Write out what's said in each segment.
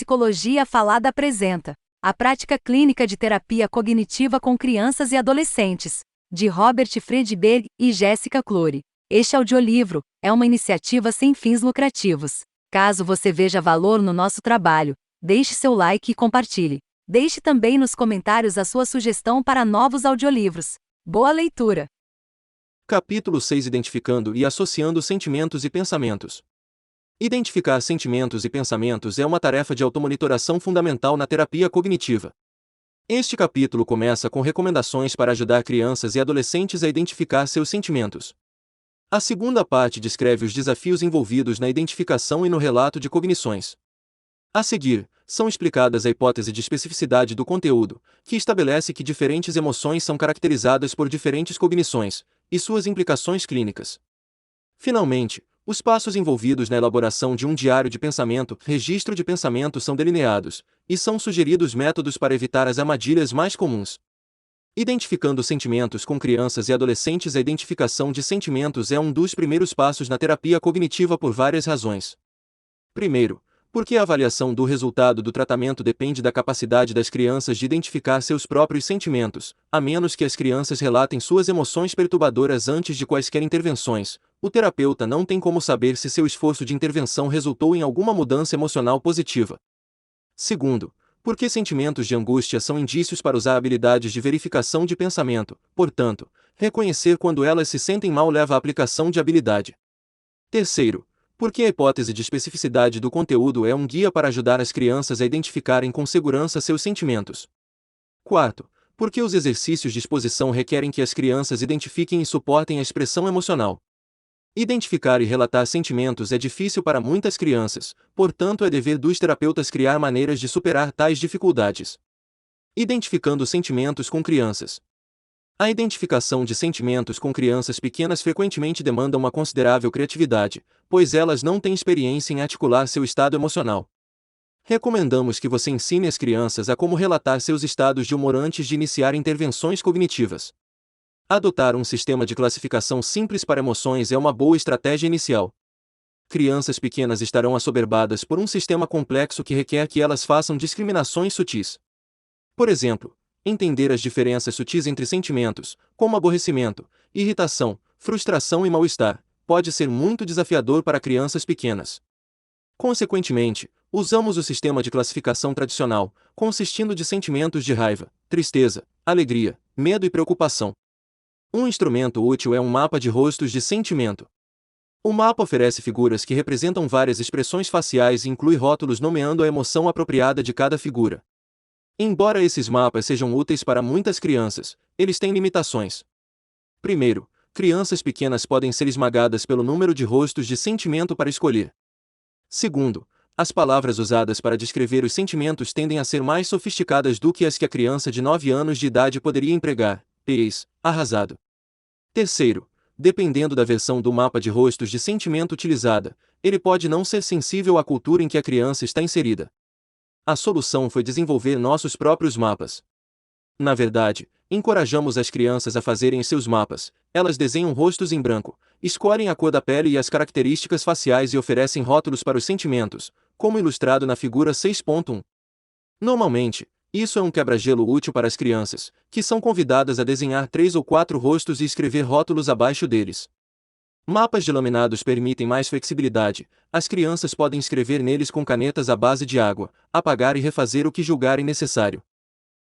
Psicologia Falada apresenta a prática clínica de terapia cognitiva com crianças e adolescentes, de Robert Friedberg e Jessica Clory. Este audiolivro é uma iniciativa sem fins lucrativos. Caso você veja valor no nosso trabalho, deixe seu like e compartilhe. Deixe também nos comentários a sua sugestão para novos audiolivros. Boa leitura! Capítulo 6 Identificando e associando sentimentos e pensamentos. Identificar sentimentos e pensamentos é uma tarefa de automonitoração fundamental na terapia cognitiva. Este capítulo começa com recomendações para ajudar crianças e adolescentes a identificar seus sentimentos. A segunda parte descreve os desafios envolvidos na identificação e no relato de cognições. A seguir, são explicadas a hipótese de especificidade do conteúdo, que estabelece que diferentes emoções são caracterizadas por diferentes cognições, e suas implicações clínicas. Finalmente, os passos envolvidos na elaboração de um diário de pensamento, registro de pensamento são delineados, e são sugeridos métodos para evitar as armadilhas mais comuns. Identificando sentimentos com crianças e adolescentes. A identificação de sentimentos é um dos primeiros passos na terapia cognitiva por várias razões. Primeiro, porque a avaliação do resultado do tratamento depende da capacidade das crianças de identificar seus próprios sentimentos, a menos que as crianças relatem suas emoções perturbadoras antes de quaisquer intervenções. O terapeuta não tem como saber se seu esforço de intervenção resultou em alguma mudança emocional positiva. Segundo, porque sentimentos de angústia são indícios para usar habilidades de verificação de pensamento, portanto, reconhecer quando elas se sentem mal leva à aplicação de habilidade. Terceiro, porque a hipótese de especificidade do conteúdo é um guia para ajudar as crianças a identificarem com segurança seus sentimentos. Quarto, porque os exercícios de exposição requerem que as crianças identifiquem e suportem a expressão emocional. Identificar e relatar sentimentos é difícil para muitas crianças, portanto é dever dos terapeutas criar maneiras de superar tais dificuldades. Identificando sentimentos com crianças. A identificação de sentimentos com crianças pequenas frequentemente demanda uma considerável criatividade, pois elas não têm experiência em articular seu estado emocional. Recomendamos que você ensine as crianças a como relatar seus estados de humor antes de iniciar intervenções cognitivas. Adotar um sistema de classificação simples para emoções é uma boa estratégia inicial. Crianças pequenas estarão assoberbadas por um sistema complexo que requer que elas façam discriminações sutis. Por exemplo, entender as diferenças sutis entre sentimentos, como aborrecimento, irritação, frustração e mal-estar, pode ser muito desafiador para crianças pequenas. Consequentemente, usamos o sistema de classificação tradicional, consistindo de sentimentos de raiva, tristeza, alegria, medo e preocupação. Um instrumento útil é um mapa de rostos de sentimento. O mapa oferece figuras que representam várias expressões faciais e inclui rótulos nomeando a emoção apropriada de cada figura. Embora esses mapas sejam úteis para muitas crianças, eles têm limitações. Primeiro, crianças pequenas podem ser esmagadas pelo número de rostos de sentimento para escolher. Segundo, as palavras usadas para descrever os sentimentos tendem a ser mais sofisticadas do que as que a criança de 9 anos de idade poderia empregar. Eis, arrasado. Terceiro, dependendo da versão do mapa de rostos de sentimento utilizada, ele pode não ser sensível à cultura em que a criança está inserida. A solução foi desenvolver nossos próprios mapas. Na verdade, encorajamos as crianças a fazerem seus mapas. Elas desenham rostos em branco, escolhem a cor da pele e as características faciais e oferecem rótulos para os sentimentos, como ilustrado na figura 6.1. Normalmente, isso é um quebra-gelo útil para as crianças, que são convidadas a desenhar 3 ou 4 rostos e escrever rótulos abaixo deles. Mapas de laminados permitem mais flexibilidade. As crianças podem escrever neles com canetas à base de água, apagar e refazer o que julgarem necessário.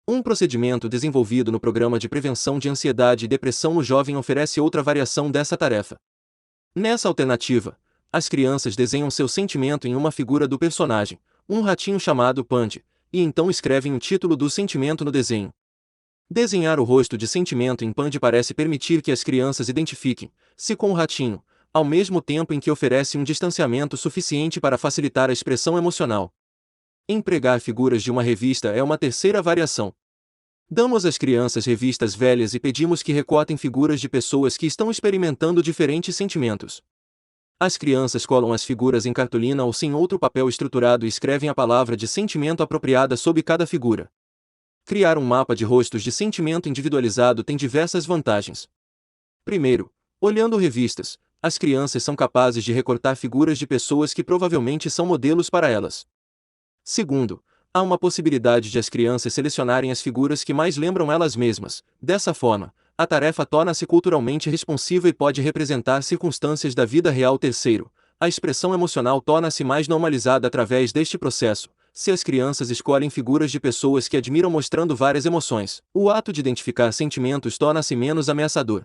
Um procedimento desenvolvido no Programa de Prevenção de Ansiedade e Depressão no Jovem oferece outra variação dessa tarefa. Nessa alternativa, as crianças desenham seu sentimento em uma figura do personagem, um ratinho chamado Pandy, e então escrevem o título do sentimento no desenho. Desenhar o rosto de sentimento em Pandy parece permitir que as crianças identifiquem-se com o ratinho, ao mesmo tempo em que oferece um distanciamento suficiente para facilitar a expressão emocional. Empregar figuras de uma revista é uma terceira variação. Damos às crianças revistas velhas e pedimos que recortem figuras de pessoas que estão experimentando diferentes sentimentos. As crianças colam as figuras em cartolina ou sem outro papel estruturado e escrevem a palavra de sentimento apropriada sob cada figura. Criar um mapa de rostos de sentimento individualizado tem diversas vantagens. Primeiro, olhando revistas, as crianças são capazes de recortar figuras de pessoas que provavelmente são modelos para elas. Segundo, há uma possibilidade de as crianças selecionarem as figuras que mais lembram elas mesmas. Dessa forma, a tarefa torna-se culturalmente responsiva e pode representar circunstâncias da vida real. Terceiro, a expressão emocional torna-se mais normalizada através deste processo. Se as crianças escolhem figuras de pessoas que admiram mostrando várias emoções, o ato de identificar sentimentos torna-se menos ameaçador.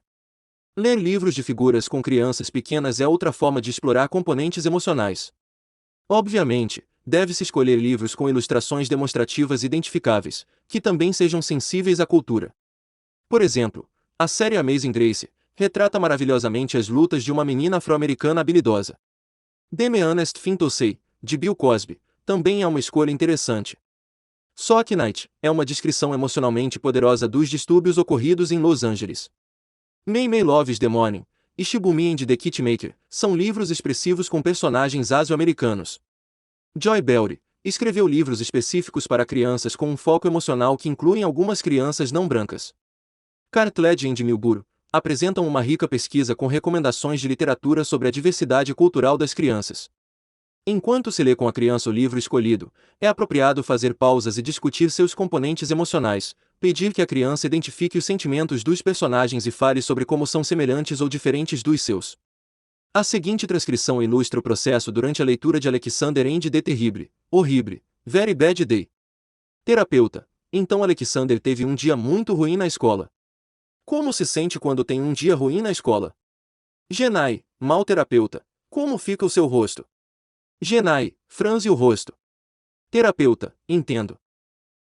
Ler livros de figuras com crianças pequenas é outra forma de explorar componentes emocionais. Obviamente, deve-se escolher livros com ilustrações demonstrativas identificáveis, que também sejam sensíveis à cultura. Por exemplo, a série Amazing Grace retrata maravilhosamente as lutas de uma menina afro-americana habilidosa. The Honest Thing to Say, de Bill Cosby, também é uma escolha interessante. Sock Night é uma descrição emocionalmente poderosa dos distúrbios ocorridos em Los Angeles. May May Loves the Morning e Shibumi and the Kitmaker são livros expressivos com personagens asio-americanos. Joy Belry escreveu livros específicos para crianças com um foco emocional que incluem algumas crianças não brancas. Cartledge e Milburo apresentam uma rica pesquisa com recomendações de literatura sobre a diversidade cultural das crianças. Enquanto se lê com a criança o livro escolhido, é apropriado fazer pausas e discutir seus componentes emocionais, pedir que a criança identifique os sentimentos dos personagens e fale sobre como são semelhantes ou diferentes dos seus. A seguinte transcrição ilustra o processo durante a leitura de Alexander and the Terrible, Horrible, Very Bad Day. Terapeuta: então Alexander teve um dia muito ruim na escola. Como se sente quando tem um dia ruim na escola? Genai: mal terapeuta. Como fica o seu rosto? Genai: franze o rosto. Terapeuta: entendo.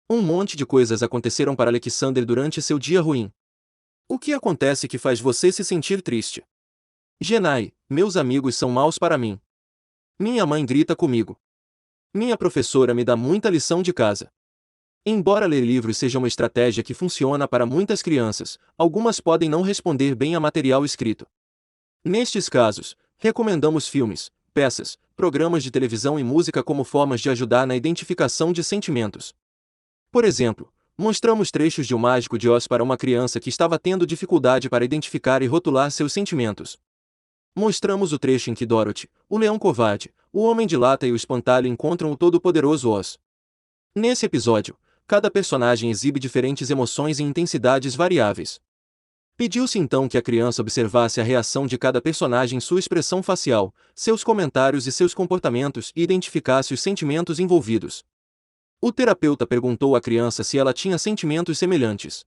Um monte de coisas aconteceram para Alexander durante seu dia ruim. O que acontece que faz você se sentir triste? Genai: meus amigos são maus para mim. Minha mãe grita comigo. Minha professora me dá muita lição de casa. Embora ler livros seja uma estratégia que funciona para muitas crianças, algumas podem não responder bem a material escrito. Nestes casos, recomendamos filmes, peças, programas de televisão e música como formas de ajudar na identificação de sentimentos. Por exemplo, mostramos trechos de O Mágico de Oz para uma criança que estava tendo dificuldade para identificar e rotular seus sentimentos. Mostramos o trecho em que Dorothy, o leão covarde, o homem de lata e o espantalho encontram o todo-poderoso Oz. Nesse episódio, cada personagem exibe diferentes emoções em intensidades variáveis. Pediu-se então que a criança observasse a reação de cada personagem, sua expressão facial, seus comentários e seus comportamentos e identificasse os sentimentos envolvidos. O terapeuta perguntou à criança se ela tinha sentimentos semelhantes.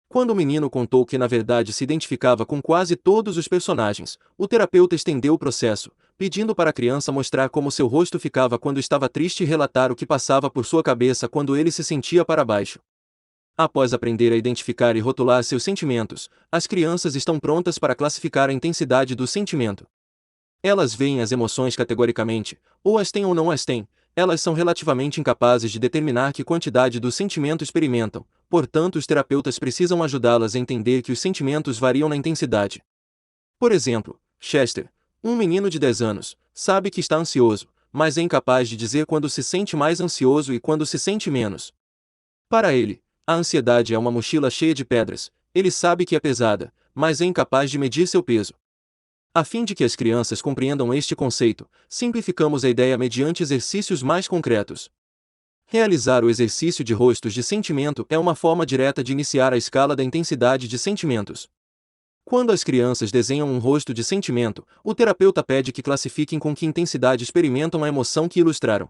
Quando o menino contou que na verdade se identificava com quase todos os personagens, o terapeuta estendeu o processo, pedindo para a criança mostrar como seu rosto ficava quando estava triste e relatar o que passava por sua cabeça quando ele se sentia para baixo. Após aprender a identificar e rotular seus sentimentos, as crianças estão prontas para classificar a intensidade do sentimento. Elas veem as emoções categoricamente, ou as têm ou não as têm. Elas são relativamente incapazes de determinar que quantidade do sentimento experimentam, portanto os terapeutas precisam ajudá-las a entender que os sentimentos variam na intensidade. Por exemplo, Chester, um menino de 10 anos, sabe que está ansioso, mas é incapaz de dizer quando se sente mais ansioso e quando se sente menos. Para ele, a ansiedade é uma mochila cheia de pedras, ele sabe que é pesada, mas é incapaz de medir seu peso. A fim de que as crianças compreendam este conceito, simplificamos a ideia mediante exercícios mais concretos. Realizar o exercício de rostos de sentimento é uma forma direta de iniciar a escala da intensidade de sentimentos. Quando as crianças desenham um rosto de sentimento, o terapeuta pede que classifiquem com que intensidade experimentam a emoção que ilustraram.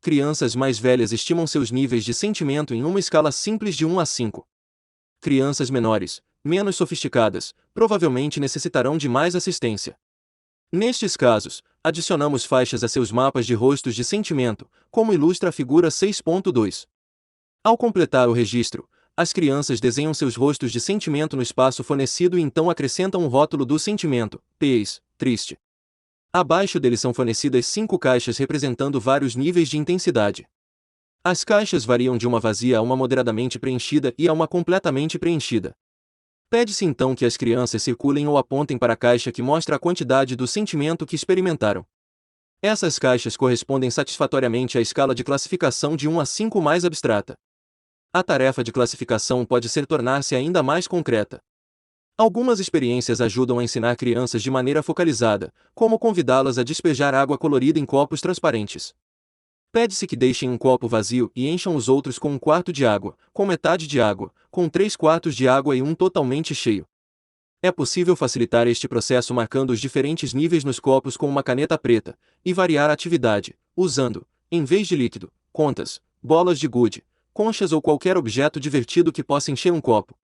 Crianças mais velhas estimam seus níveis de sentimento em uma escala simples de 1 a 5. Crianças menores, menos sofisticadas, provavelmente necessitarão de mais assistência. Nestes casos, adicionamos faixas a seus mapas de rostos de sentimento, como ilustra a figura 6.2. Ao completar o registro, as crianças desenham seus rostos de sentimento no espaço fornecido e então acrescentam um rótulo do sentimento, feliz, triste. Abaixo dele são fornecidas 5 caixas representando vários níveis de intensidade. As caixas variam de uma vazia a uma moderadamente preenchida e a uma completamente preenchida. Pede-se então que as crianças circulem ou apontem para a caixa que mostra a quantidade do sentimento que experimentaram. Essas caixas correspondem satisfatoriamente à escala de classificação de 1 a 5 mais abstrata. A tarefa de classificação pode tornar-se ainda mais concreta. Algumas experiências ajudam a ensinar crianças de maneira focalizada, como convidá-las a despejar água colorida em copos transparentes. Pede-se que deixem um copo vazio e encham os outros com 1/4 de água, com metade de água, com 3/4 de água e um totalmente cheio. É possível facilitar este processo marcando os diferentes níveis nos copos com uma caneta preta, e variar a atividade, usando, em vez de líquido, contas, bolas de gude, conchas ou qualquer objeto divertido que possa encher um copo.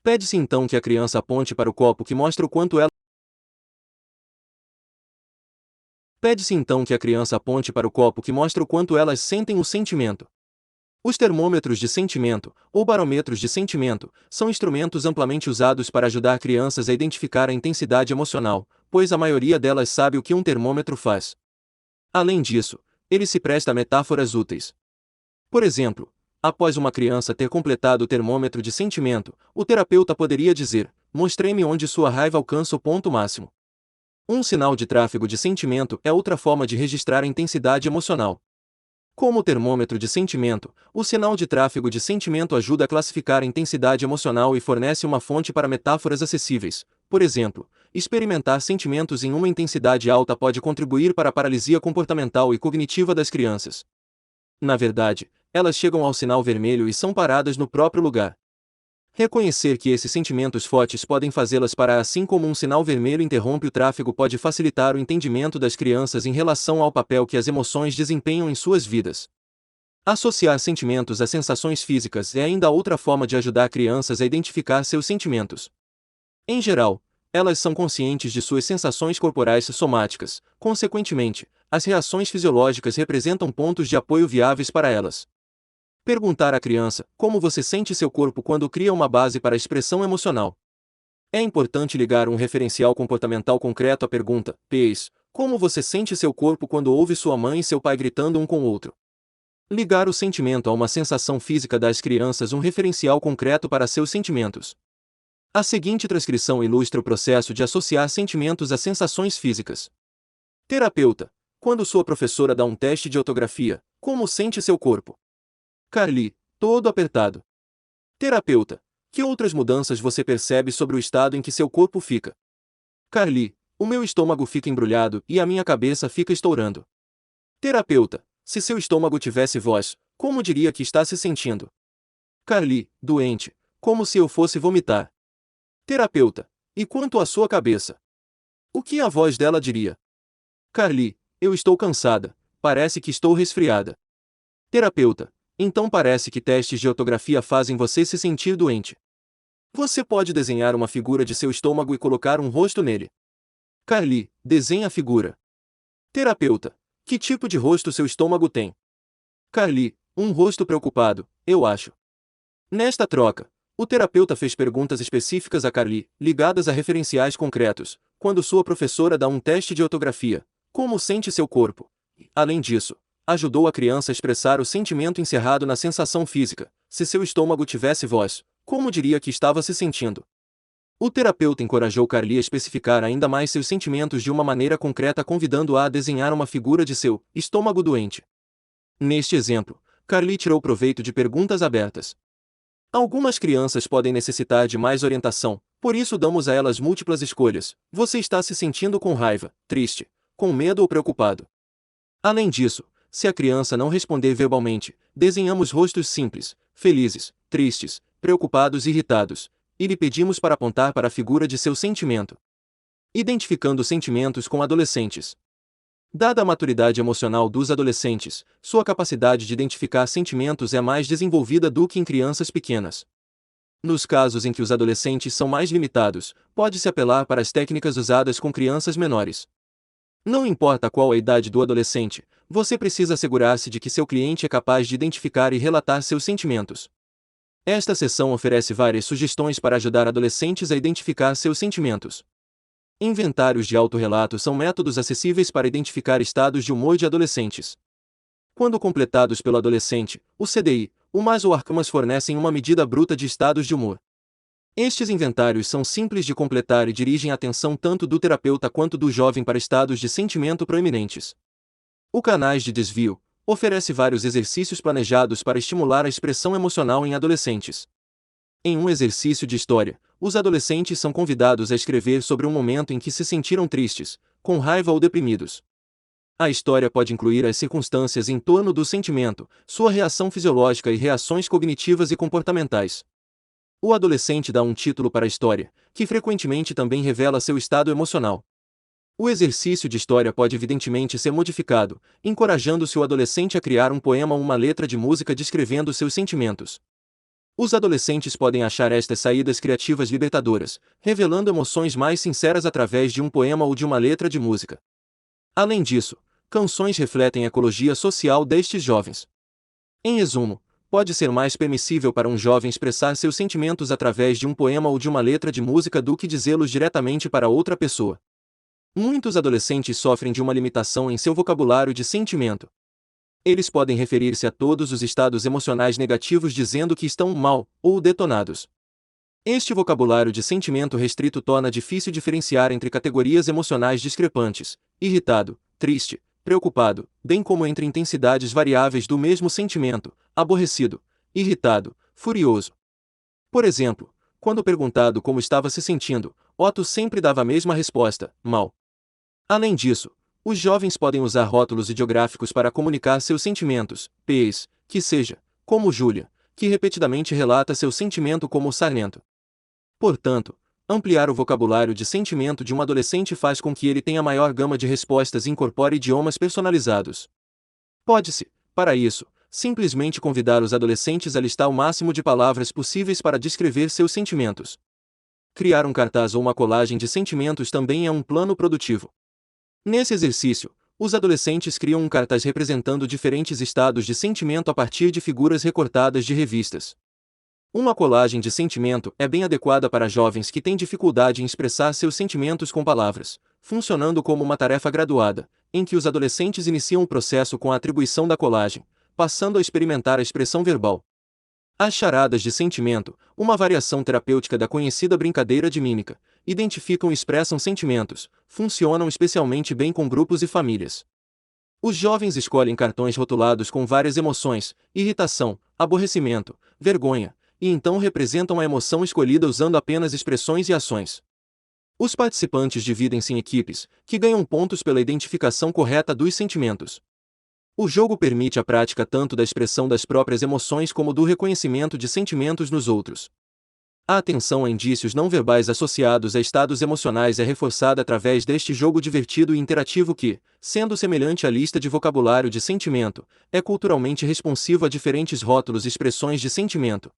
Pede-se então que a criança aponte para o copo que mostra o quanto ela Pede-se então que a criança aponte para o copo que mostra o quanto elas sentem o sentimento. Os termômetros de sentimento, ou barômetros de sentimento, são instrumentos amplamente usados para ajudar crianças a identificar a intensidade emocional, pois a maioria delas sabe o que um termômetro faz. Além disso, ele se presta a metáforas úteis. Por exemplo, após uma criança ter completado o termômetro de sentimento, o terapeuta poderia dizer: "Mostrei-me onde sua raiva alcança o ponto máximo." Um sinal de tráfego de sentimento é outra forma de registrar a intensidade emocional. Como o termômetro de sentimento, o sinal de tráfego de sentimento ajuda a classificar a intensidade emocional e fornece uma fonte para metáforas acessíveis. Por exemplo, experimentar sentimentos em uma intensidade alta pode contribuir para a paralisia comportamental e cognitiva das crianças. Na verdade, elas chegam ao sinal vermelho e são paradas no próprio lugar. Reconhecer que esses sentimentos fortes podem fazê-las parar, assim como um sinal vermelho interrompe o tráfego, pode facilitar o entendimento das crianças em relação ao papel que as emoções desempenham em suas vidas. Associar sentimentos a sensações físicas é ainda outra forma de ajudar crianças a identificar seus sentimentos. Em geral, elas são conscientes de suas sensações corporais somáticas, consequentemente, as reações fisiológicas representam pontos de apoio viáveis para elas. Perguntar à criança como você sente seu corpo quando cria uma base para a expressão emocional. É importante ligar um referencial comportamental concreto à pergunta: "Pês, como você sente seu corpo quando ouve sua mãe e seu pai gritando um com o outro?" Ligar o sentimento a uma sensação física dá às crianças um referencial concreto para seus sentimentos. A seguinte transcrição ilustra o processo de associar sentimentos a sensações físicas. Terapeuta: quando sua professora dá um teste de ortografia, como sente seu corpo? Carly: todo apertado. Terapeuta: que outras mudanças você percebe sobre o estado em que seu corpo fica? Carly: o meu estômago fica embrulhado e a minha cabeça fica estourando. Terapeuta: se seu estômago tivesse voz, como diria que está se sentindo? Carly: doente, como se eu fosse vomitar. Terapeuta: e quanto à sua cabeça? O que a voz dela diria? Carly: eu estou cansada, parece que estou resfriada. Terapeuta: então parece que testes de ortografia fazem você se sentir doente. Você pode desenhar uma figura de seu estômago e colocar um rosto nele. Carly: desenha a figura. Terapeuta: que tipo de rosto seu estômago tem? Carly: um rosto preocupado, eu acho. Nesta troca, o terapeuta fez perguntas específicas a Carly, ligadas a referenciais concretos. Quando sua professora dá um teste de ortografia, como sente seu corpo? Além disso, ajudou a criança a expressar o sentimento encerrado na sensação física. Se seu estômago tivesse voz, como diria que estava se sentindo? O terapeuta encorajou Carly a especificar ainda mais seus sentimentos de uma maneira concreta, convidando-a a desenhar uma figura de seu estômago doente. Neste exemplo, Carly tirou proveito de perguntas abertas. Algumas crianças podem necessitar de mais orientação, por isso damos a elas múltiplas escolhas. Você está se sentindo com raiva, triste, com medo ou preocupado? Além disso, se a criança não responder verbalmente, desenhamos rostos simples, felizes, tristes, preocupados e irritados, e lhe pedimos para apontar para a figura de seu sentimento. Identificando sentimentos com adolescentes. Dada a maturidade emocional dos adolescentes, sua capacidade de identificar sentimentos é mais desenvolvida do que em crianças pequenas. Nos casos em que os adolescentes são mais limitados, pode-se apelar para as técnicas usadas com crianças menores. Não importa qual a idade do adolescente, você precisa assegurar-se de que seu cliente é capaz de identificar e relatar seus sentimentos. Esta sessão oferece várias sugestões para ajudar adolescentes a identificar seus sentimentos. Inventários de autorrelato são métodos acessíveis para identificar estados de humor de adolescentes. Quando completados pelo adolescente, o CDI, o MAS ou ARCMAS fornecem uma medida bruta de estados de humor. Estes inventários são simples de completar e dirigem a atenção tanto do terapeuta quanto do jovem para estados de sentimento proeminentes. O Canais de Desvio oferece vários exercícios planejados para estimular a expressão emocional em adolescentes. Em um exercício de história, os adolescentes são convidados a escrever sobre um momento em que se sentiram tristes, com raiva ou deprimidos. A história pode incluir as circunstâncias em torno do sentimento, sua reação fisiológica e reações cognitivas e comportamentais. O adolescente dá um título para a história, que frequentemente também revela seu estado emocional. O exercício de história pode evidentemente ser modificado, encorajando-se o adolescente a criar um poema ou uma letra de música descrevendo seus sentimentos. Os adolescentes podem achar estas saídas criativas libertadoras, revelando emoções mais sinceras através de um poema ou de uma letra de música. Além disso, canções refletem a ecologia social destes jovens. Em resumo, pode ser mais permissível para um jovem expressar seus sentimentos através de um poema ou de uma letra de música do que dizê-los diretamente para outra pessoa. Muitos adolescentes sofrem de uma limitação em seu vocabulário de sentimento. Eles podem referir-se a todos os estados emocionais negativos dizendo que estão mal ou detonados. Este vocabulário de sentimento restrito torna difícil diferenciar entre categorias emocionais discrepantes: irritado, triste, preocupado, bem como entre intensidades variáveis do mesmo sentimento: aborrecido, irritado, furioso. Por exemplo, quando perguntado como estava se sentindo, Otto sempre dava a mesma resposta: mal. Além disso, os jovens podem usar rótulos ideográficos para comunicar seus sentimentos, PEs, que seja, como Júlia, que repetidamente relata seu sentimento como sarnento. Portanto, ampliar o vocabulário de sentimento de um adolescente faz com que ele tenha maior gama de respostas e incorpore idiomas personalizados. Pode-se, para isso, simplesmente convidar os adolescentes a listar o máximo de palavras possíveis para descrever seus sentimentos. Criar um cartaz ou uma colagem de sentimentos também é um plano produtivo. Nesse exercício, os adolescentes criam um cartaz representando diferentes estados de sentimento a partir de figuras recortadas de revistas. Uma colagem de sentimento é bem adequada para jovens que têm dificuldade em expressar seus sentimentos com palavras, funcionando como uma tarefa graduada, em que os adolescentes iniciam o processo com a atribuição da colagem, passando a experimentar a expressão verbal. As charadas de sentimento, uma variação terapêutica da conhecida brincadeira de mímica, identificam e expressam sentimentos, funcionam especialmente bem com grupos e famílias. Os jovens escolhem cartões rotulados com várias emoções: irritação, aborrecimento, vergonha, e então representam a emoção escolhida usando apenas expressões e ações. Os participantes dividem-se em equipes, que ganham pontos pela identificação correta dos sentimentos. O jogo permite a prática tanto da expressão das próprias emoções como do reconhecimento de sentimentos nos outros. A atenção a indícios não verbais associados a estados emocionais é reforçada através deste jogo divertido e interativo que, sendo semelhante à lista de vocabulário de sentimento, é culturalmente responsivo a diferentes rótulos e expressões de sentimento.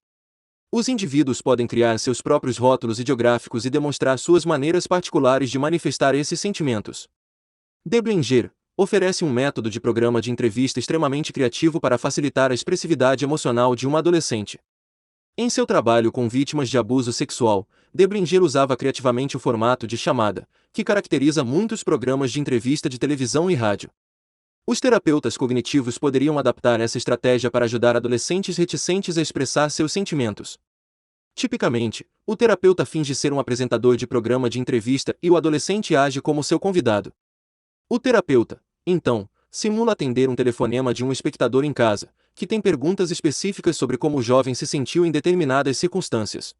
Os indivíduos podem criar seus próprios rótulos ideográficos e demonstrar suas maneiras particulares de manifestar esses sentimentos. Deblinger oferece um método de programa de entrevista extremamente criativo para facilitar a expressividade emocional de uma adolescente. Em seu trabalho com vítimas de abuso sexual, Deblinger usava criativamente o formato de chamada, que caracteriza muitos programas de entrevista de televisão e rádio. Os terapeutas cognitivos poderiam adaptar essa estratégia para ajudar adolescentes reticentes a expressar seus sentimentos. Tipicamente, o terapeuta finge ser um apresentador de programa de entrevista e o adolescente age como seu convidado. O terapeuta, então, simula atender um telefonema de um espectador em casa, que tem perguntas específicas sobre como o jovem se sentiu em determinadas circunstâncias.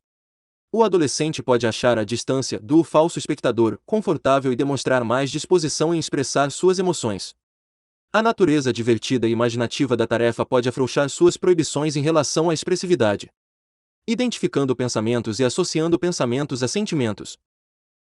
O adolescente pode achar a distância do falso espectador confortável e demonstrar mais disposição em expressar suas emoções. A natureza divertida e imaginativa da tarefa pode afrouxar suas proibições em relação à expressividade. Identificando pensamentos e associando pensamentos a sentimentos.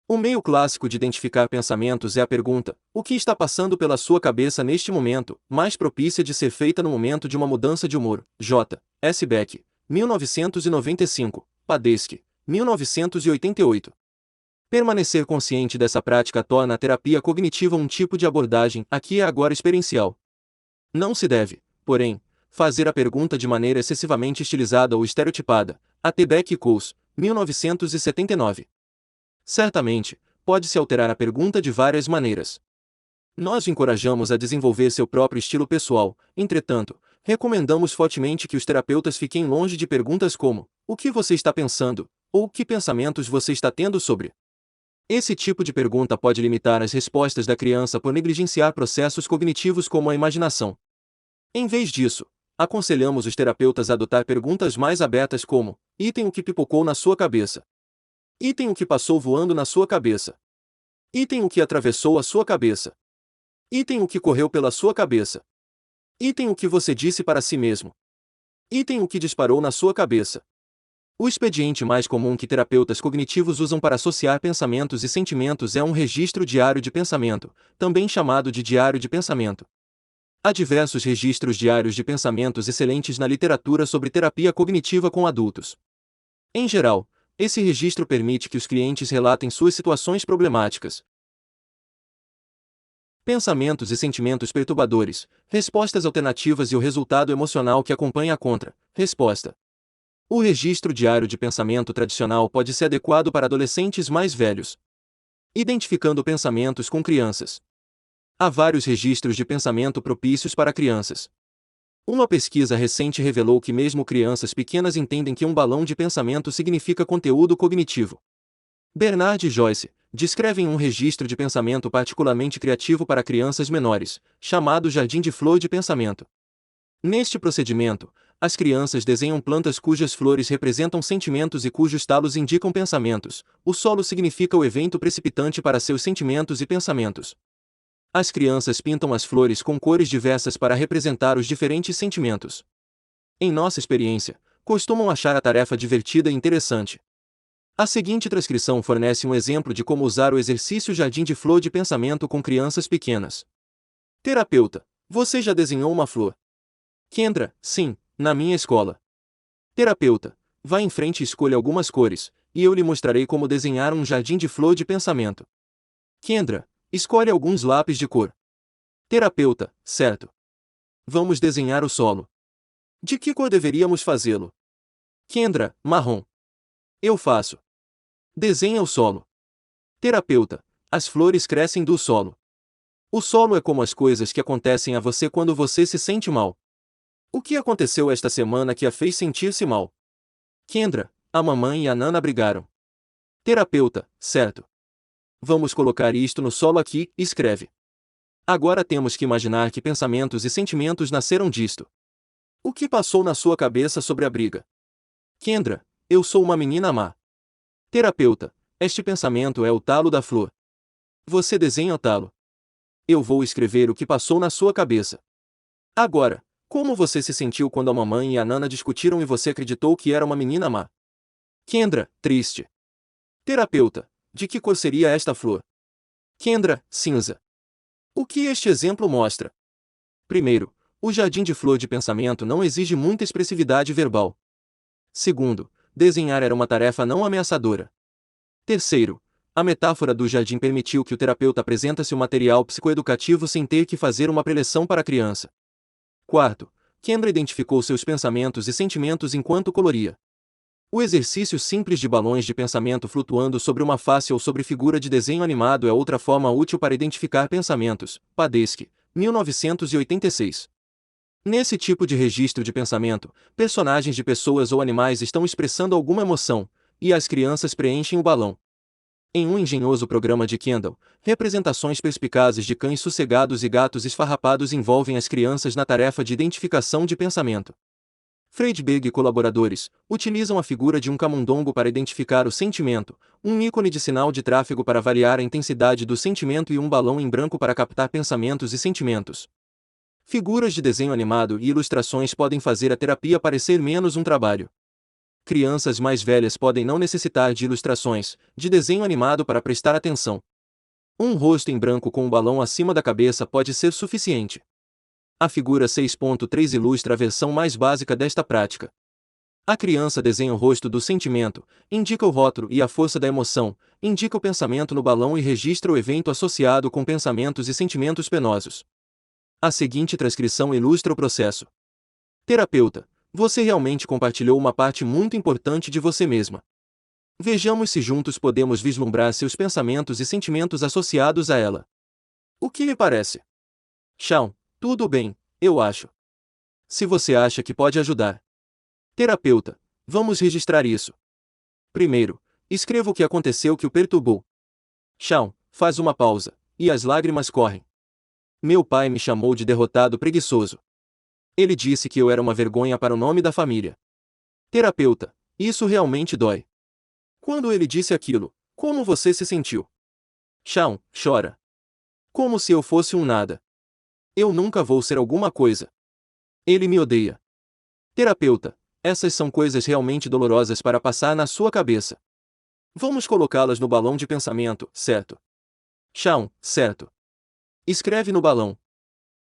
O meio clássico de identificar pensamentos é a pergunta: o que está passando pela sua cabeça neste momento, mais propícia de ser feita no momento de uma mudança de humor. J. S. Beck, 1995, Padesky, 1988. Permanecer consciente dessa prática torna a terapia cognitiva um tipo de abordagem aqui e agora experiencial. Não se deve, porém, fazer a pergunta de maneira excessivamente estilizada ou estereotipada. A. T. Beck e Coase, 1979. Certamente, pode-se alterar a pergunta de várias maneiras. Nós o encorajamos a desenvolver seu próprio estilo pessoal, entretanto, recomendamos fortemente que os terapeutas fiquem longe de perguntas como: o que você está pensando? Ou que pensamentos você está tendo sobre? Esse tipo de pergunta pode limitar as respostas da criança por negligenciar processos cognitivos como a imaginação. Em vez disso, aconselhamos os terapeutas a adotar perguntas mais abertas como: item o que pipocou na sua cabeça? Item o que passou voando na sua cabeça? Item o que atravessou a sua cabeça? Item o que correu pela sua cabeça. Item o que você disse para si mesmo. Item o que disparou na sua cabeça. O expediente mais comum que terapeutas cognitivos usam para associar pensamentos e sentimentos é um registro diário de pensamento, também chamado de diário de pensamento. Há diversos registros diários de pensamentos excelentes na literatura sobre terapia cognitiva com adultos. Em geral, esse registro permite que os clientes relatem suas situações problemáticas, pensamentos e sentimentos perturbadores, respostas alternativas e o resultado emocional que acompanha a contra-resposta. O registro diário de pensamento tradicional pode ser adequado para adolescentes mais velhos. Identificando pensamentos com crianças. Há vários registros de pensamento propícios para crianças. Uma pesquisa recente revelou que mesmo crianças pequenas entendem que um balão de pensamento significa conteúdo cognitivo. Bernard e Joyce descrevem um registro de pensamento particularmente criativo para crianças menores, chamado Jardim de Flor de Pensamento. Neste procedimento, as crianças desenham plantas cujas flores representam sentimentos e cujos talos indicam pensamentos. O solo significa o evento precipitante para seus sentimentos e pensamentos. As crianças pintam as flores com cores diversas para representar os diferentes sentimentos. Em nossa experiência, costumam achar a tarefa divertida e interessante. A seguinte transcrição fornece um exemplo de como usar o exercício Jardim de Flor de Pensamento com crianças pequenas. Terapeuta: você já desenhou uma flor? Kendra: sim, na minha escola. Terapeuta: vá em frente e escolha algumas cores, e eu lhe mostrarei como desenhar um jardim de flor de pensamento. Kendra: escolhe alguns lápis de cor. Terapeuta: certo. Vamos desenhar o solo. De que cor deveríamos fazê-lo? Kendra: marrom. Eu faço. Desenha o solo. Terapeuta: as flores crescem do solo. O solo é como as coisas que acontecem a você quando você se sente mal. O que aconteceu esta semana que a fez sentir-se mal? Kendra: a mamãe e a Nana brigaram. Terapeuta: certo. Vamos colocar isto no solo aqui, escreve. Agora temos que imaginar que pensamentos e sentimentos nasceram disto. O que passou na sua cabeça sobre a briga? Kendra: eu sou uma menina má. Terapeuta: este pensamento é o talo da flor. Você desenha o talo. Eu vou escrever o que passou na sua cabeça. Agora, como você se sentiu quando a mamãe e a Nana discutiram e você acreditou que era uma menina má? Kendra: triste. Terapeuta: de que cor seria esta flor? Kendra: cinza. O que este exemplo mostra? Primeiro, o jardim de flor de pensamento não exige muita expressividade verbal. Segundo, desenhar era uma tarefa não ameaçadora. Terceiro, a metáfora do jardim permitiu que o terapeuta apresentasse o material psicoeducativo sem ter que fazer uma preleção para a criança. Quarto, Kendra identificou seus pensamentos e sentimentos enquanto coloria. O exercício simples de balões de pensamento flutuando sobre uma face ou sobre figura de desenho animado é outra forma útil para identificar pensamentos. Padesky, 1986. Nesse tipo de registro de pensamento, personagens de pessoas ou animais estão expressando alguma emoção, e as crianças preenchem o balão. Em um engenhoso programa de Kendall, representações perspicazes de cães sossegados e gatos esfarrapados envolvem as crianças na tarefa de identificação de pensamento. Friedberg e colaboradores utilizam a figura de um camundongo para identificar o sentimento, um ícone de sinal de tráfego para variar a intensidade do sentimento e um balão em branco para captar pensamentos e sentimentos. Figuras de desenho animado e ilustrações podem fazer a terapia parecer menos um trabalho. Crianças mais velhas podem não necessitar de ilustrações, de desenho animado para prestar atenção. Um rosto em branco com um balão acima da cabeça pode ser suficiente. A figura 6.3 ilustra a versão mais básica desta prática. A criança desenha o rosto do sentimento, indica o rótulo e a força da emoção, indica o pensamento no balão e registra o evento associado com pensamentos e sentimentos penosos. A seguinte transcrição ilustra o processo. Terapeuta: você realmente compartilhou uma parte muito importante de você mesma. Vejamos se juntos podemos vislumbrar seus pensamentos e sentimentos associados a ela. O que lhe parece? Shawn: tudo bem, eu acho. Se você acha que pode ajudar. Terapeuta: vamos registrar isso. Primeiro, escreva o que aconteceu que o perturbou. Shawn: faz uma pausa, e as lágrimas correm. Meu pai me chamou de derrotado preguiçoso. Ele disse que eu era uma vergonha para o nome da família. Terapeuta: isso realmente dói. Quando ele disse aquilo, como você se sentiu? Shawn: chora. Como se eu fosse um nada. Eu nunca vou ser alguma coisa. Ele me odeia. Terapeuta, essas são coisas realmente dolorosas para passar na sua cabeça. Vamos colocá-las no balão de pensamento, certo? Shawn, certo. Escreve no balão.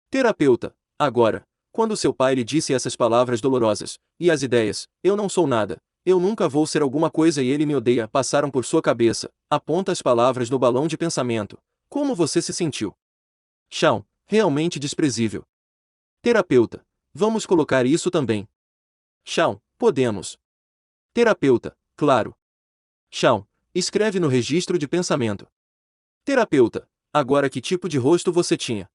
Terapeuta, agora, quando seu pai lhe disse essas palavras dolorosas, e as ideias, eu não sou nada, eu nunca vou ser alguma coisa e ele me odeia, passaram por sua cabeça, aponta as palavras no balão de pensamento. Como você se sentiu? Shawn, realmente desprezível. Terapeuta, vamos colocar isso também. Shawn, podemos. Terapeuta, claro. Shawn, escreve no registro de pensamento. Terapeuta, agora que tipo de rosto você tinha?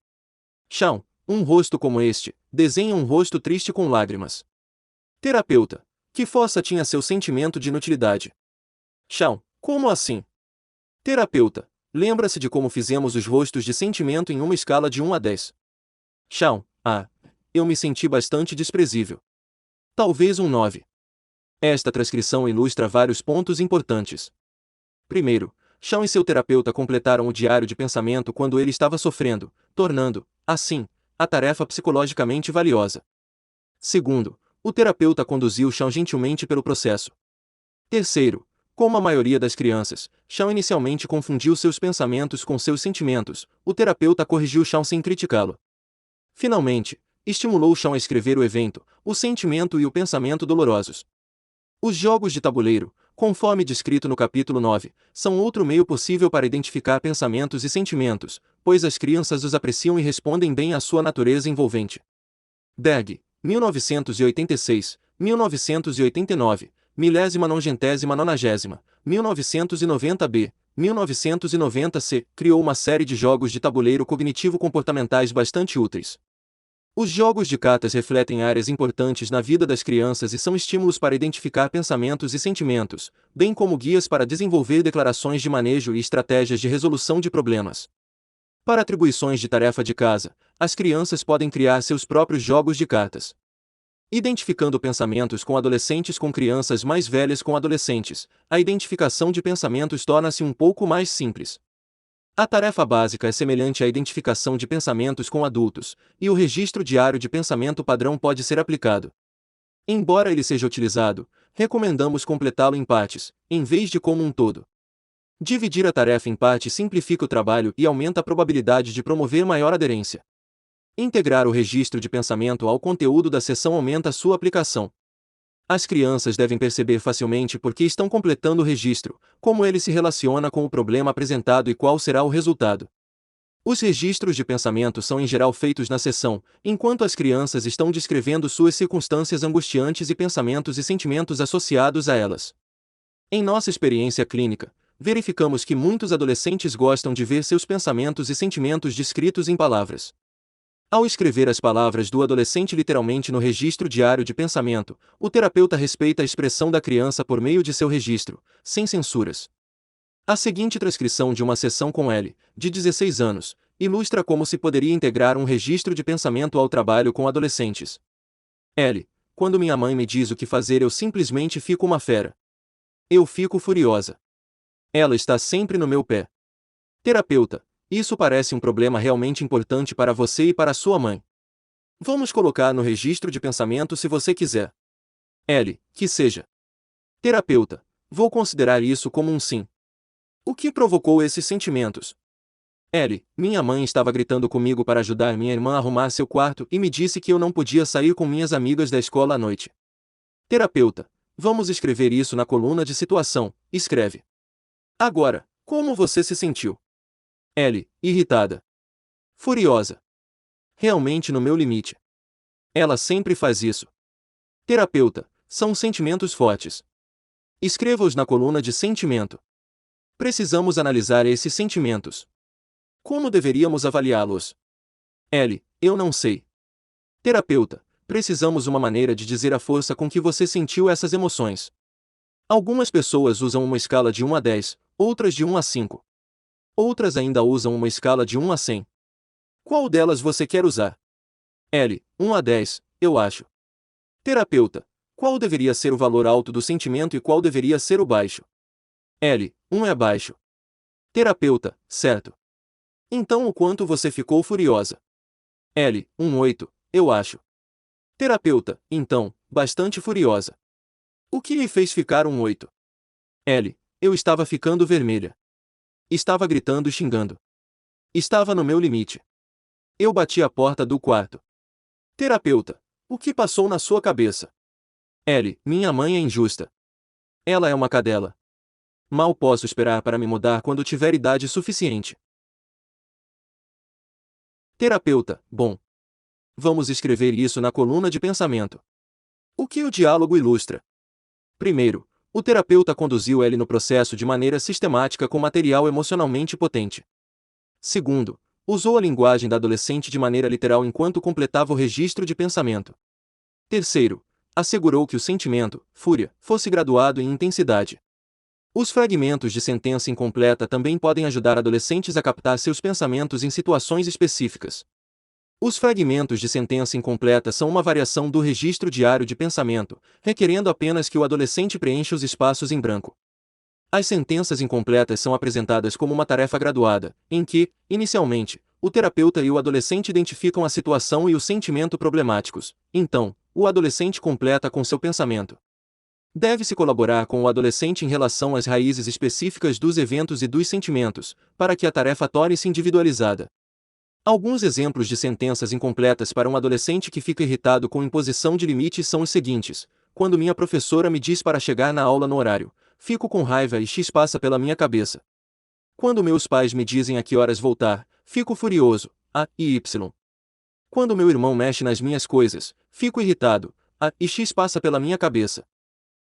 Shawn, um rosto como este, desenha um rosto triste com lágrimas. Terapeuta, que fossa tinha seu sentimento de inutilidade? Shawn, como assim? Terapeuta, lembra-se de como fizemos os rostos de sentimento em uma escala de 1 a 10? Shawn, eu me senti bastante desprezível. Talvez um 9. Esta transcrição ilustra vários pontos importantes. Primeiro, Shawn e seu terapeuta completaram o diário de pensamento quando ele estava sofrendo, tornando, assim, a tarefa psicologicamente valiosa. Segundo, o terapeuta conduziu Shawn gentilmente pelo processo. Terceiro, como a maioria das crianças, Shawn inicialmente confundiu seus pensamentos com seus sentimentos, o terapeuta corrigiu Shawn sem criticá-lo. Finalmente, estimulou Shawn a escrever o evento, o sentimento e o pensamento dolorosos. Os jogos de tabuleiro, conforme descrito no capítulo 9, são outro meio possível para identificar pensamentos e sentimentos, pois as crianças os apreciam e respondem bem à sua natureza envolvente. Berg, 1986, 1989, 1990, 1990b, 1990c, criou uma série de jogos de tabuleiro cognitivo-comportamentais bastante úteis. Os jogos de cartas refletem áreas importantes na vida das crianças e são estímulos para identificar pensamentos e sentimentos, bem como guias para desenvolver declarações de manejo e estratégias de resolução de problemas. Para atribuições de tarefa de casa, as crianças podem criar seus próprios jogos de cartas. Identificando pensamentos com adolescentes com crianças mais velhas com adolescentes, a identificação de pensamentos torna-se um pouco mais simples. A tarefa básica é semelhante à identificação de pensamentos com adultos, e o registro diário de pensamento padrão pode ser aplicado. Embora ele seja utilizado, recomendamos completá-lo em partes, em vez de como um todo. Dividir a tarefa em partes simplifica o trabalho e aumenta a probabilidade de promover maior aderência. Integrar o registro de pensamento ao conteúdo da sessão aumenta sua aplicação. As crianças devem perceber facilmente por que estão completando o registro, como ele se relaciona com o problema apresentado e qual será o resultado. Os registros de pensamento são em geral feitos na sessão, enquanto as crianças estão descrevendo suas circunstâncias angustiantes e pensamentos e sentimentos associados a elas. Em nossa experiência clínica, verificamos que muitos adolescentes gostam de ver seus pensamentos e sentimentos descritos em palavras. Ao escrever as palavras do adolescente literalmente no registro diário de pensamento, o terapeuta respeita a expressão da criança por meio de seu registro, sem censuras. A seguinte transcrição de uma sessão com L, de 16 anos, ilustra como se poderia integrar um registro de pensamento ao trabalho com adolescentes. L. Quando minha mãe me diz o que fazer, eu simplesmente fico uma fera. Eu fico furiosa. Ela está sempre no meu pé. Terapeuta. Isso parece um problema realmente importante para você e para sua mãe. Vamos colocar no registro de pensamento se você quiser. L. Que seja. Terapeuta. Vou considerar isso como um sim. O que provocou esses sentimentos? L. Minha mãe estava gritando comigo para ajudar minha irmã a arrumar seu quarto e me disse que eu não podia sair com minhas amigas da escola à noite. Terapeuta. Vamos escrever isso na coluna de situação. Escreve. Agora, como você se sentiu? L. Irritada. Furiosa. Realmente no meu limite. Ela sempre faz isso. Terapeuta. São sentimentos fortes. Escreva-os na coluna de sentimento. Precisamos analisar esses sentimentos. Como deveríamos avaliá-los? L. Eu não sei. Terapeuta. Precisamos uma maneira de dizer a força com que você sentiu essas emoções. Algumas pessoas usam uma escala de 1 a 10, outras de 1 a 5. Outras ainda usam uma escala de 1 a 100. Qual delas você quer usar? L. 1 a 10, eu acho. Terapeuta. Qual deveria ser o valor alto do sentimento e qual deveria ser o baixo? L. 1 é baixo. Terapeuta. Certo. Então o quanto você ficou furiosa? L. 8, eu acho. Terapeuta. Então, bastante furiosa. O que lhe fez ficar 8? L. Eu estava ficando vermelha. Estava gritando e xingando. Estava no meu limite. Eu bati a porta do quarto. Terapeuta. O que passou na sua cabeça? L. Minha mãe é injusta. Ela é uma cadela. Mal posso esperar para me mudar quando tiver idade suficiente. Terapeuta. Bom. Vamos escrever isso na coluna de pensamento. O que o diálogo ilustra? Primeiro, o terapeuta conduziu L no processo de maneira sistemática com material emocionalmente potente. Segundo, usou a linguagem da adolescente de maneira literal enquanto completava o registro de pensamento. Terceiro, assegurou que o sentimento, fúria, fosse graduado em intensidade. Os fragmentos de sentença incompleta também podem ajudar adolescentes a captar seus pensamentos em situações específicas. Os fragmentos de sentença incompleta são uma variação do registro diário de pensamento, requerendo apenas que o adolescente preencha os espaços em branco. As sentenças incompletas são apresentadas como uma tarefa graduada, em que, inicialmente, o terapeuta e o adolescente identificam a situação e o sentimento problemáticos. Então, o adolescente completa com seu pensamento. Deve-se colaborar com o adolescente em relação às raízes específicas dos eventos e dos sentimentos, para que a tarefa torne-se individualizada. Alguns exemplos de sentenças incompletas para um adolescente que fica irritado com imposição de limites são os seguintes: quando minha professora me diz para chegar na aula no horário, fico com raiva e X passa pela minha cabeça. Quando meus pais me dizem a que horas voltar, fico furioso, A e Y. Quando meu irmão mexe nas minhas coisas, fico irritado, A e X passa pela minha cabeça.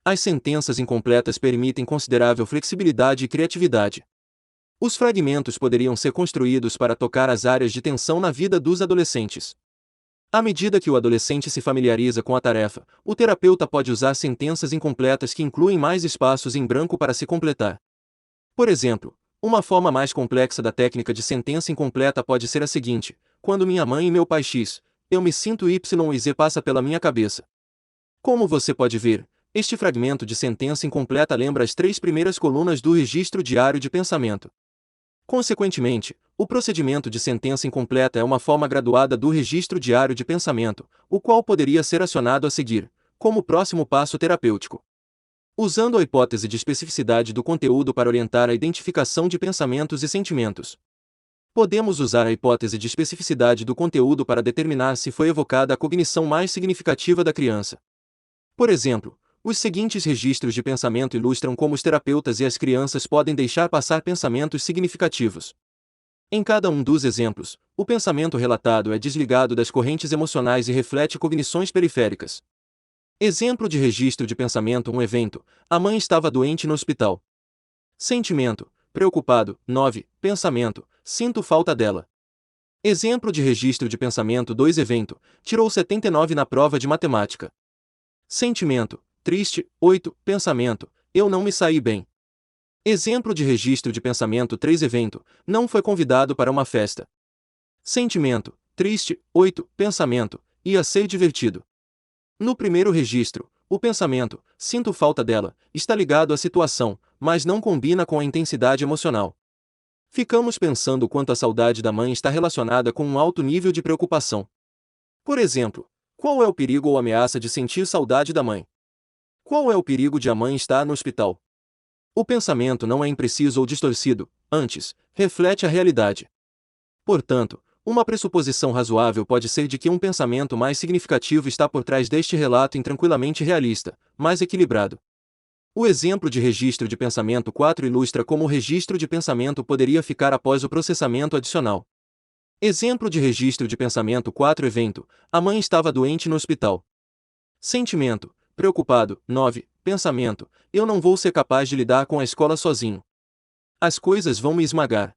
As sentenças incompletas permitem considerável flexibilidade e criatividade. Os fragmentos poderiam ser construídos para tocar as áreas de tensão na vida dos adolescentes. À medida que o adolescente se familiariza com a tarefa, o terapeuta pode usar sentenças incompletas que incluem mais espaços em branco para se completar. Por exemplo, uma forma mais complexa da técnica de sentença incompleta pode ser a seguinte: quando minha mãe e meu pai X, eu me sinto Y e Z passa pela minha cabeça. Como você pode ver, este fragmento de sentença incompleta lembra as 3 primeiras colunas do registro diário de pensamento. Consequentemente, o procedimento de sentença incompleta é uma forma graduada do registro diário de pensamento, o qual poderia ser acionado a seguir, como próximo passo terapêutico. Usando a hipótese de especificidade do conteúdo para orientar a identificação de pensamentos e sentimentos. Podemos usar a hipótese de especificidade do conteúdo para determinar se foi evocada a cognição mais significativa da criança. Por exemplo, os seguintes registros de pensamento ilustram como os terapeutas e as crianças podem deixar passar pensamentos significativos. Em cada um dos exemplos, o pensamento relatado é desligado das correntes emocionais e reflete cognições periféricas. Exemplo de registro de pensamento: um evento, a mãe estava doente no hospital. Sentimento, preocupado. 9. Pensamento, sinto falta dela. Exemplo de registro de pensamento: 2. Evento, tirou 79 na prova de matemática. Sentimento, triste. 8. Pensamento, eu não me saí bem. Exemplo de registro de pensamento: 3. Evento, não foi convidado para uma festa. Sentimento, triste. 8. Pensamento, ia ser divertido. No primeiro registro, o pensamento, sinto falta dela, está ligado à situação, mas não combina com a intensidade emocional. Ficamos pensando quanto a saudade da mãe está relacionada com um alto nível de preocupação. Por exemplo, qual é o perigo ou ameaça de sentir saudade da mãe? Qual é o perigo de a mãe estar no hospital? O pensamento não é impreciso ou distorcido, antes, reflete a realidade. Portanto, uma pressuposição razoável pode ser de que um pensamento mais significativo está por trás deste relato intranquilamente realista, mais equilibrado. O exemplo de registro de pensamento 4 ilustra como o registro de pensamento poderia ficar após o processamento adicional. Exemplo de registro de pensamento 4. Evento, a mãe estava doente no hospital. Sentimento, preocupado. 9. Pensamento, eu não vou ser capaz de lidar com a escola sozinho. As coisas vão me esmagar.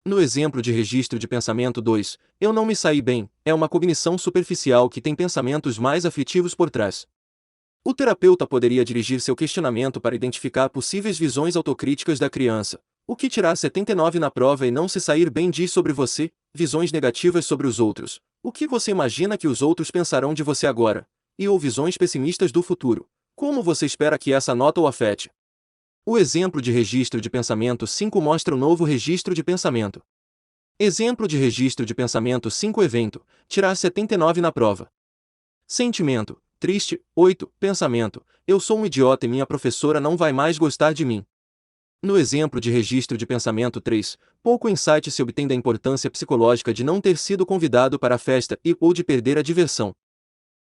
No exemplo de registro de pensamento 2, eu não me saí bem, é uma cognição superficial que tem pensamentos mais aflitivos por trás. O terapeuta poderia dirigir seu questionamento para identificar possíveis visões autocríticas da criança. O que tirar 79 na prova e não se sair bem diz sobre você? Visões negativas sobre os outros. O que você imagina que os outros pensarão de você agora? E ou visões pessimistas do futuro. Como você espera que essa nota o afete? O exemplo de registro de pensamento 5 mostra o novo registro de pensamento. Exemplo de registro de pensamento 5 evento, tirar 79 na prova. Sentimento, triste, 8, pensamento, eu sou um idiota e minha professora não vai mais gostar de mim. No exemplo de registro de pensamento 3, pouco insight se obtém da importância psicológica de não ter sido convidado para a festa e ou de perder a diversão.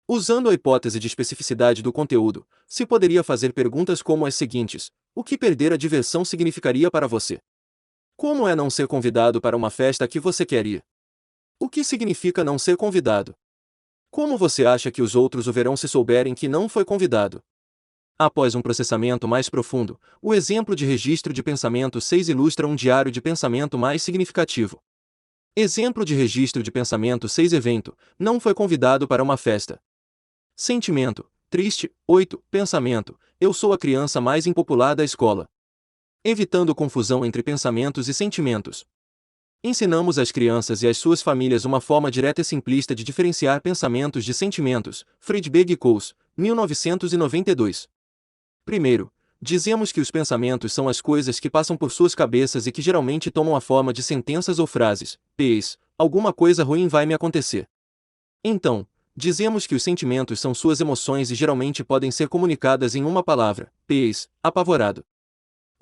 Usando a hipótese de especificidade do conteúdo, se poderia fazer perguntas como as seguintes: o que perder a diversão significaria para você? Como é não ser convidado para uma festa que você quer ir? O que significa não ser convidado? Como você acha que os outros o verão se souberem que não foi convidado? Após um processamento mais profundo, o exemplo de registro de pensamento 6 ilustra um diário de pensamento mais significativo. Exemplo de registro de pensamento 6 evento, não foi convidado para uma festa. Sentimento, triste, 8, pensamento, eu sou a criança mais impopular da escola. Evitando confusão entre pensamentos e sentimentos. Ensinamos às crianças e às suas famílias uma forma direta e simplista de diferenciar pensamentos de sentimentos. Friedberg e Coase, 1992. Primeiro, dizemos que os pensamentos são as coisas que passam por suas cabeças e que geralmente tomam a forma de sentenças ou frases. P.s. alguma coisa ruim vai me acontecer. Então, dizemos que os sentimentos são suas emoções e geralmente podem ser comunicadas em uma palavra. P.s. apavorado.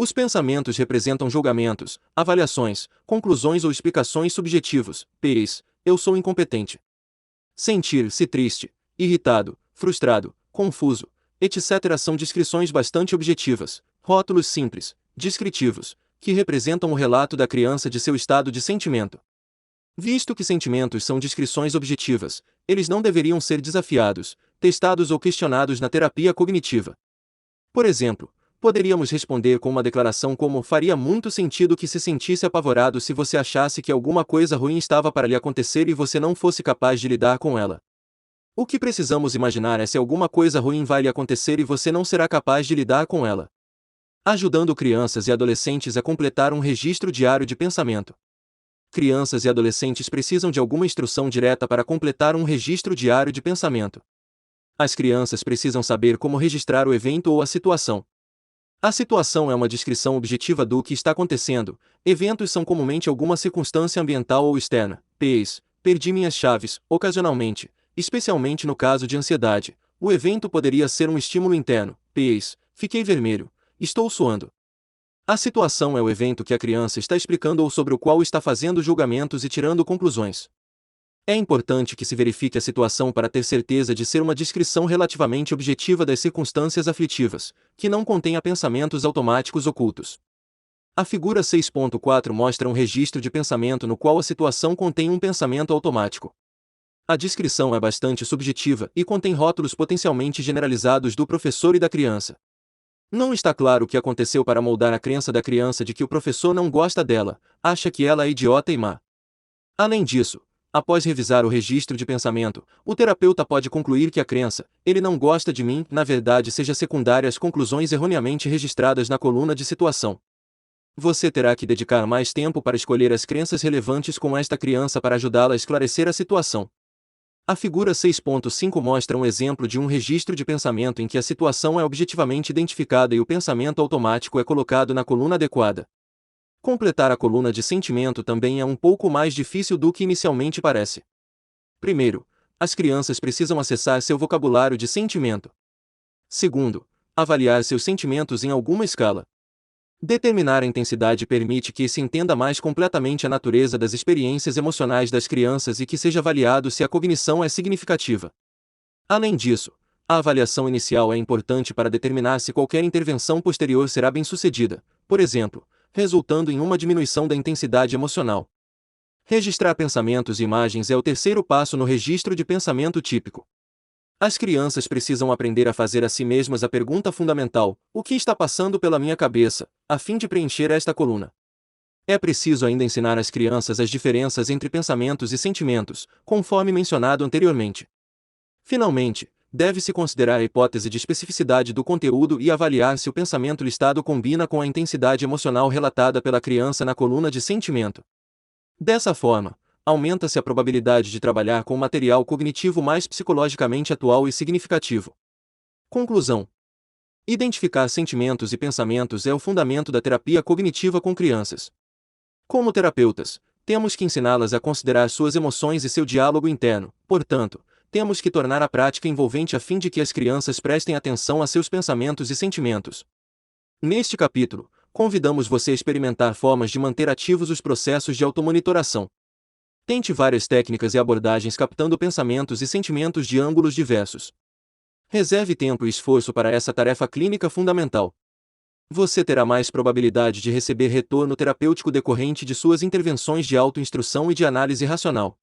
Os pensamentos representam julgamentos, avaliações, conclusões ou explicações subjetivos. P.s. eu sou incompetente. Sentir-se triste, irritado, frustrado, confuso, etc. são descrições bastante objetivas, rótulos simples, descritivos, que representam o relato da criança de seu estado de sentimento. Visto que sentimentos são descrições objetivas, eles não deveriam ser desafiados, testados ou questionados na terapia cognitiva. Por exemplo, poderíamos responder com uma declaração como: faria muito sentido que se sentisse apavorado se você achasse que alguma coisa ruim estava para lhe acontecer e você não fosse capaz de lidar com ela. O que precisamos imaginar é se alguma coisa ruim vai lhe acontecer e você não será capaz de lidar com ela. Ajudando crianças e adolescentes a completar um registro diário de pensamento. Crianças e adolescentes precisam de alguma instrução direta para completar um registro diário de pensamento. As crianças precisam saber como registrar o evento ou a situação. A situação é uma descrição objetiva do que está acontecendo. Eventos são comumente alguma circunstância ambiental ou externa. P.s. perdi minhas chaves, ocasionalmente, especialmente no caso de ansiedade. O evento poderia ser um estímulo interno. P.s. fiquei vermelho, estou suando. A situação é o evento que a criança está explicando ou sobre o qual está fazendo julgamentos e tirando conclusões. É importante que se verifique a situação para ter certeza de ser uma descrição relativamente objetiva das circunstâncias aflitivas, que não contenha pensamentos automáticos ocultos. A figura 6.4 mostra um registro de pensamento no qual a situação contém um pensamento automático. A descrição é bastante subjetiva e contém rótulos potencialmente generalizados do professor e da criança. Não está claro o que aconteceu para moldar a crença da criança de que o professor não gosta dela, acha que ela é idiota e má. Além disso, após revisar o registro de pensamento, o terapeuta pode concluir que a crença, ele não gosta de mim, na verdade seja secundária às conclusões erroneamente registradas na coluna de situação. Você terá que dedicar mais tempo para escolher as crenças relevantes com esta criança para ajudá-la a esclarecer a situação. A figura 6.5 mostra um exemplo de um registro de pensamento em que a situação é objetivamente identificada e o pensamento automático é colocado na coluna adequada. Completar a coluna de sentimento também é um pouco mais difícil do que inicialmente parece. Primeiro, as crianças precisam acessar seu vocabulário de sentimento. Segundo, avaliar seus sentimentos em alguma escala. Determinar a intensidade permite que se entenda mais completamente a natureza das experiências emocionais das crianças e que seja avaliado se a cognição é significativa. Além disso, a avaliação inicial é importante para determinar se qualquer intervenção posterior será bem-sucedida, por exemplo, resultando em uma diminuição da intensidade emocional. Registrar pensamentos e imagens é o terceiro passo no registro de pensamento típico. As crianças precisam aprender a fazer a si mesmas a pergunta fundamental: o que está passando pela minha cabeça, a fim de preencher esta coluna. É preciso ainda ensinar às crianças as diferenças entre pensamentos e sentimentos, conforme mencionado anteriormente. Finalmente, deve-se considerar a hipótese de especificidade do conteúdo e avaliar se o pensamento listado combina com a intensidade emocional relatada pela criança na coluna de sentimento. Dessa forma, aumenta-se a probabilidade de trabalhar com material cognitivo mais psicologicamente atual e significativo. Conclusão: identificar sentimentos e pensamentos é o fundamento da terapia cognitiva com crianças. Como terapeutas, Temos que ensiná-las a considerar suas emoções e seu diálogo interno, portanto, temos que tornar a prática envolvente a fim de que as crianças prestem atenção a seus pensamentos e sentimentos. Neste capítulo, convidamos você a experimentar formas de manter ativos os processos de automonitoração. Tente várias técnicas e abordagens captando pensamentos e sentimentos de ângulos diversos. Reserve tempo e esforço para essa tarefa clínica fundamental. Você terá mais probabilidade de receber retorno terapêutico decorrente de suas intervenções de autoinstrução e de análise racional.